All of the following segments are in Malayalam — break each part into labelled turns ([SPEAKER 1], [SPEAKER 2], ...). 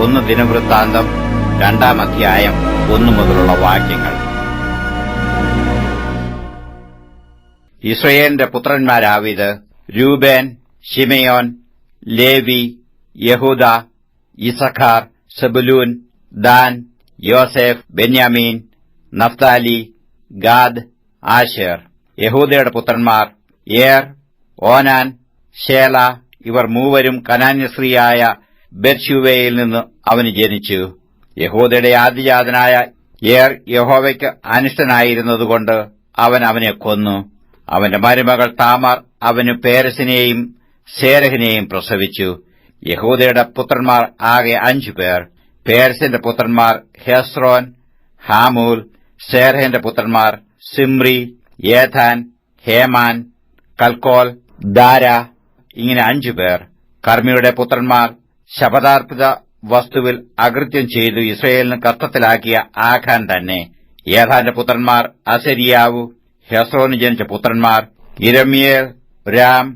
[SPEAKER 1] 1 ദിനവൃത്താന്തം 2-ാം അധ്യായം 1 മുതലുള്ള വാക്യങ്ങൾ. ഇസ്രായേലിന്റെ പുത്രന്മാരാവിത്: രൂബേൻ, ശിമെയോൻ, ലേവി, യഹൂദ, യിസഖാർ, സെബുലൂൻ, ദാൻ, യോസേഫ്, ബെന്യാമീൻ, നഫ്താലി, ഗാദ്, ആശേർ. യഹൂദയുടെ പുത്രന്മാർ ഏർ, ഓനാൻ, ശേല. ഇവർ മൂവരും കനാന്യസ്ത്രീയായ ബെർശൂവയിൽ നിന്ന് അവന് ജനിച്ചു. യഹൂദയുടെ ആദ്യജാതനായ ഏർ യഹോവയ്ക്ക് അനിഷ്ടനായിരുന്നതുകൊണ്ട് അവൻ അവനെ കൊന്നു. അവന്റെ മരുമകൾ താമാർ അവന് പേരസിനെയും സേരഹിനെയും പ്രസവിച്ചു. യഹൂദയുടെ പുത്രന്മാർ ആകെ 5 പേർ. പേരസിന്റെ പുത്രന്മാർ ഹെസ്രോൻ, ഹാമൂൽ. സേരഹിന്റെ പുത്രന്മാർ Zimri, Ethan, Heman, Calcol, Dara. ഇങ്ങനെ 5 പേർ. കർമ്മിയുടെ പുത്രന്മാർ ശപഥാർപ്പിത വസ്തുവിൽ അകൃത്യം ചെയ്തു ഇസ്രായേലിന് കഷ്ടത്തിലാക്കിയ ആഖാൻ തന്നെ. ഏഥാന്റെ പുത്രന്മാർ അസരിയാവു. ഹെസ്രോന് ജനിച്ച പുത്രന്മാർ ഇരമ്യേൽ, രാം,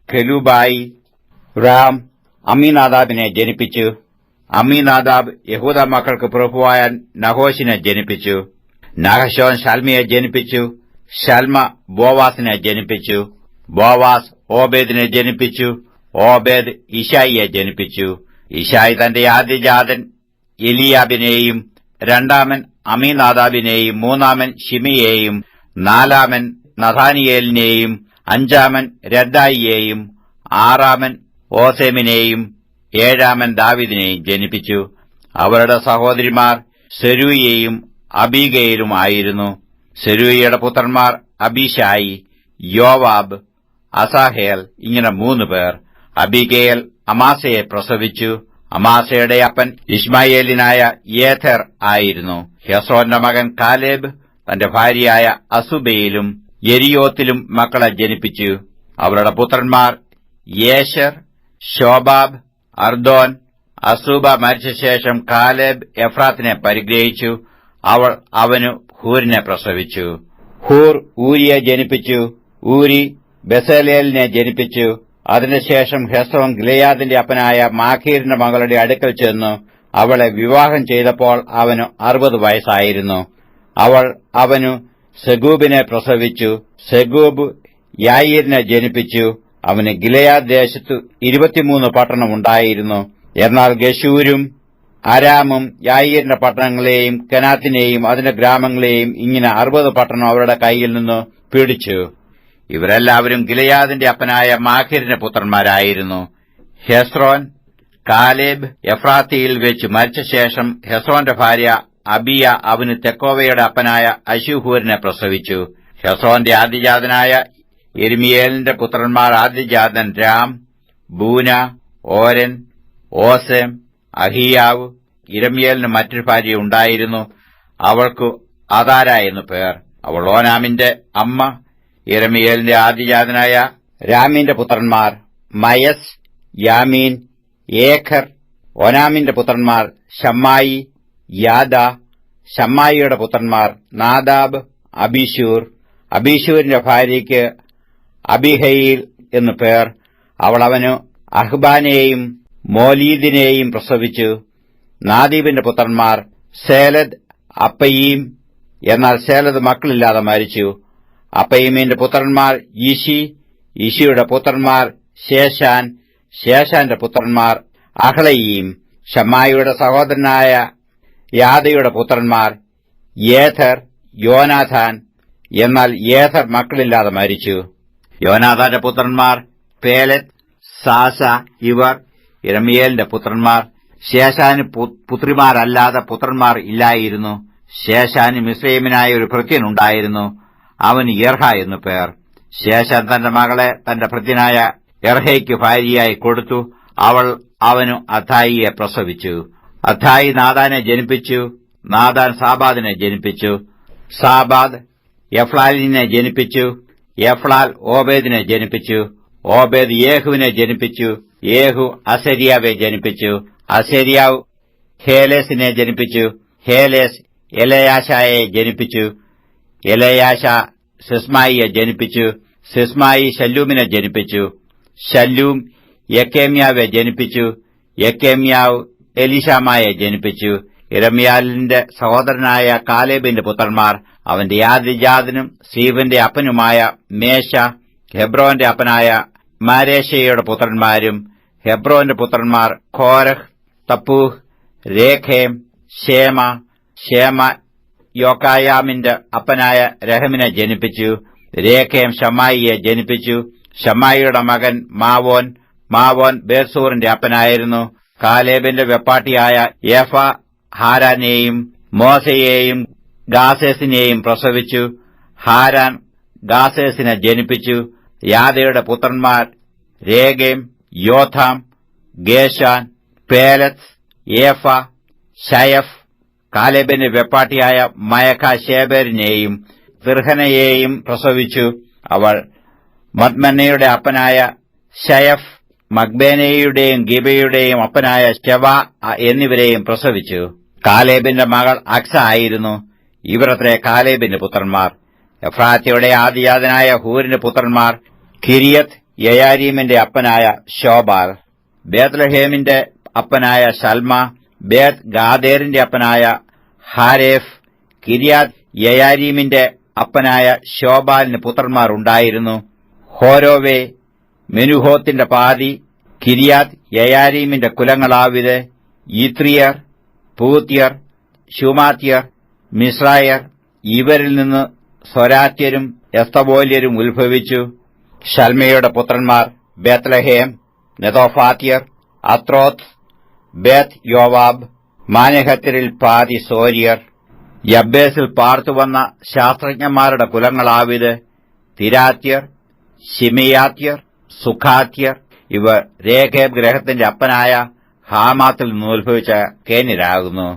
[SPEAKER 1] ഖെലൂബായി. രാം അമ്മീനാദാബിനെ ജനിപ്പിച്ചു. അമ്മീനാദാബ് യഹൂദ മക്കൾക്ക് പ്രഭുവായ നഹോശിനെ ജനിപ്പിച്ചു. നഹശോൻ ശൽമയെ ജനിപ്പിച്ചു. ശൽമ ബോവാസിനെ ജനിപ്പിച്ചു. ബോവാസ് ഓബേദിനെ ജനിപ്പിച്ചു. ഓബേദ് ഇശായിയെ ജനിപ്പിച്ചു. ഇശായി തന്റെ ആദ്യജാതൻ എലിയാബിനെയും, 2-ാമൻ അമീനാദാബിനെയും, 3-ാമൻ ശിമിയെയും, 4-ാമൻ നഥാനിയേലിനെയും, 5-ാമൻ രദ്ദായിയെയും, 6-ാമൻ ഓസേമിനെയും, 7-ാമൻ ദാവീദിനെയും ജനിപ്പിച്ചു. അവരുടെ സഹോദരിമാർ സെരൂയയും അബീഗയിലും ആയിരുന്നു. സെരൂയയുടെ പുത്രന്മാർ അബീശായി, യോവാബ്, അസാഹേൽ. ഇങ്ങനെ 3 പേർ. അബീഗയേൽ അമാസയെ പ്രസവിച്ചു. അമാസയുടെ അപ്പൻ ഇശ്മായേലിനായ യേഥർ ആയിരുന്നു. ഹെസ്രോന്റെ മകൻ കാലേബ് തന്റെ ഭാര്യയായ അസുബയിലും യെരിയോത്തിലും മക്കളെ ജനിപ്പിച്ചു. അവരുടെ പുത്രന്മാർ യേശർ, ശോബാബ്, അർദോൻ. അസൂബ മരിച്ച ശേഷം കാലേബ് എഫ്രാത്തിനെ പരിഗ്രഹിച്ചു. അവൾ അവനു ഹൂരിനെ പ്രസവിച്ചു. ഹൂർ ഊരിയെ ജനിപ്പിച്ചു. ഊരി ബെസലേലിനെ ജനിപ്പിച്ചു. അതിനുശേഷം ഹെസ്രോൻ ഗിലെയാദിന്റെ അപ്പനായ മാഖീരിന്റെ മകളുടെ അടുക്കൽ ചെന്നു അവളെ വിവാഹം ചെയ്തപ്പോൾ അവന് 60 വയസ്സായിരുന്നു. അവൾ അവനു സെഗൂബിനെ പ്രസവിച്ചു. സെഗൂബ് യായീരിനെ ജനിപ്പിച്ചു. അവന് ഗിലെയാദ് ദേശത്തു 23 പട്ടണമുണ്ടായിരുന്നു. എന്നാൽ ഗശൂരും അരാമും യായീരിന്റെ പട്ടണങ്ങളെയും കെനാത്തിനെയും അതിന്റെ ഗ്രാമങ്ങളെയും ഇങ്ങനെ 60 പട്ടണം അവരുടെ കൈയിൽ നിന്ന് പിടിച്ചു. ഇവരെല്ലാവരും ഗിലെയാദിന്റെ അപ്പനായ മാഖീരിന്റെ പുത്രന്മാരായിരുന്നു. ഹെസ്രോൻ കാലേബ് എഫ്രാത്തിയിൽ വെച്ച് മരിച്ച ശേഷം ഹെസ്രോന്റെ ഭാര്യ അബിയ അവന് തെക്കോവയുടെ അപ്പനായ അശൂഹൂരിനെ പ്രസവിച്ചു. ഹെസ്രോന്റെ ആദ്യജാതനായ യിരെമീയേലിന്റെ പുത്രന്മാർ ആദ്യജാതൻ രാം, ബൂന, ഓരൻ, ഓസെം, അഹിയാവ്. യിരെമീയേലിന് മറ്റൊരു ഭാര്യ ഉണ്ടായിരുന്നു. അവൾക്കു അദാര എന്നു പേർ. അവൾ ഓനാമിന്റെ അമ്മ. യിരെമീയേലിന്റെ ആദ്യജാതനായ രാമിന്റെ പുത്രന്മാർ മയസ്, യാമീൻ, ഏഖർ. ഓനാമിന്റെ പുത്രന്മാർ ഷമ്മായി, യാദ. ഷമ്മായിയുടെ പുത്രന്മാർ നാദാബ്, അബീശൂർ. അബീശൂരിന്റെ ഭാര്യയ്ക്ക് അബിഹയിൽ എന്നു പേർ. അവൾ അവനു അഹ്ബാനെയും മോലീദിനെയും പ്രസവിച്ചു. നാദീബിന്റെ പുത്രന്മാർ സേലദ്, അപ്പയീം. എന്നാൽ സേലദ് മക്കളില്ലാതെ മരിച്ചു. അപ്പയീമിന്റെ പുത്രന്മാർ യിശി. യിശിയുടെ പുത്രന്മാർ ശേഷാൻ. ശേഷാന്റെ പുത്രന്മാർ അഹ്ലയീം. ഷമ്മായിയുടെ സഹോദരനായ യാദയുടെ പുത്രന്മാർ യേഥർ, യോനാഥാൻ. എന്നാൽ യേഥർ മക്കളില്ലാതെ മരിച്ചു. യോനാഥാന്റെ പുത്രന്മാർ പേലെത്ത്, സാസ. ഇവർ യിരെമീയേലിന്റെ പുത്രന്മാർ. ശേഷാന് പുത്രിമാരല്ലാതെ പുത്രന്മാർ ഇല്ലായിരുന്നു. ശേഷാന് മിസ്രയീമിനായ ഒരു ഭൃത്യനുണ്ടായിരുന്നു. അവന് യർഹ എന്നു പേർ. ശേഷാൻ തന്റെ മകളെ തന്റെ ഭൃത്യനായ യർഹയ്ക്ക് ഭാര്യയായി കൊടുത്തു. അവൾ അവനു അഥായിയെ പ്രസവിച്ചു. അഥായി നാദാനെ ജനിപ്പിച്ചു. നാദാൻ സാബാദിനെ ജനിപ്പിച്ചു. സാബാദ് എഫ്ലാലിനെ ജനിപ്പിച്ചു. എഫ്ലാൽ ഓബേദിനെ ജനിപ്പിച്ചു. ഓബേദ് യേഹുവിനെ ജനിപ്പിച്ചു. യേഹു അസരിയാവെ ജനിപ്പിച്ചു. അസരിയാവ് ഹേലേസിനെ ജനിപ്പിച്ചു. ഹേലേസ് എലയാശായെ ജനിപ്പിച്ചു. എലയാശ സിസ്മായിയെ ജനിപ്പിച്ചു. സിസ്മായി ശല്ലൂമിനെ ജനിപ്പിച്ചു. ശല്ലൂം യെക്കേമ്യാവെ ജനിപ്പിച്ചു. യെക്കേമ്യാവ് എലീശാമയെ ജനിപ്പിച്ചു. യിരെമ്യാലിന്റെ സഹോദരനായ കാലേബിന്റെ പുത്രന്മാർ അവന്റെ ആദ്യജാതനും സീബിന്റെ അപ്പനുമായ മേശ, ഹെബ്രോന്റെ അപ്പനായ മാരേശയുടെ പുത്രന്മാരും. ഹെബ്രോന്റെ പുത്രന്മാർ കോരഹ്, തപ്പൂഹ്, രേഖേം, ശേമ യോക്കായാമിന്റെ അപ്പനായ രഹമിനെ ജനിപ്പിച്ചു. രേഖേം ഷമ്മായിയെ ജനിപ്പിച്ചു. ഷമ്മായിയുടെ മകൻ മാവോൻ ബേർസൂറിന്റെ അപ്പനായിരുന്നു. കാലേബിന്റെ വെപ്പാട്ടിയായ ഏഫ ഹാരാനെയും മോസയെയും ഗാസേസിനെയും പ്രസവിച്ചു. ഹാരാൻ ഗാസേസിനെ ജനിപ്പിച്ചു. യാദയുടെ പുത്രന്മാർ രേഗേം, യോഥാം, ഗേശാൻ, പേലത്ത്, ഏഫ, ശയഫ്. കാലേബിന്റെ വെപ്പാട്ടിയായ മയഖ ശേബെരിനെയും തിർഹനയെയും പ്രസവിച്ചു. അവൾ മദ്മന്നയുടെ അപ്പനായ ശയഫ്, മഗ്ബേനയുടെയും ഗിബയുടെയും അപ്പനായ ശെവ എന്നിവരെയും പ്രസവിച്ചു. കാലേബിന്റെ മകൾ അക്സ ആയിരുന്നു. ഇവരത്രേ കാലേബിന്റെ പുത്രന്മാർ. എഫ്രാത്യയുടെ ആദിജാതനായ ഹൂരിന്റെ പുത്രന്മാർ കിര്യത്ത് യയാരീമിന്റെ അപ്പനായ ശോബാൽ, ബേത്ലഹേമിന്റെ അപ്പനായ ശൽമ, ബേത് ഗാദേറിന്റെ അപ്പനായ ഹാരേഫ്. കിര്യാത്ത് യയാരീമിന്റെ അപ്പനായ ശോബാലിന് പുത്രന്മാർ ഉണ്ടായിരുന്നു. ഹോരോവേ, മെനുഹോത്തിന്റെ പാതി. കിര്യാത്ത് യയാരീമിന്റെ കുലങ്ങളാവിത്: യിത്രിയർ, പൂത്യർ, ശൂമാത്യർ, മിസ്രായർ. ഇവരിൽ നിന്ന് സ്വരാത്യരും എസ്തബോല്യരും ഉത്ഭവിച്ചു. ശൽമയുടെ പുത്രന്മാർ ബേത്ലഹേം, നെതോഫാത്യർ, അത്രോത്ത്, ബേത്ത് യോവാബ്. മാനഹത്യരിൽ പാതി സോര്യർ. യബ്ബേസിൽ പാർത്തുവന്ന ശാസ്ത്രജ്ഞന്മാരുടെ കുലങ്ങളാവിത്: തിരാത്യർ, ശിമിയാത്യർ, സുഖാത്യർ. ഇവർ രേഖേബ് ഗ്രഹത്തിന്റെ അപ്പനായ ഹാമാത്തിൽ നിന്ന് ഉത്ഭവിച്ച കേന്യരാകുന്നു.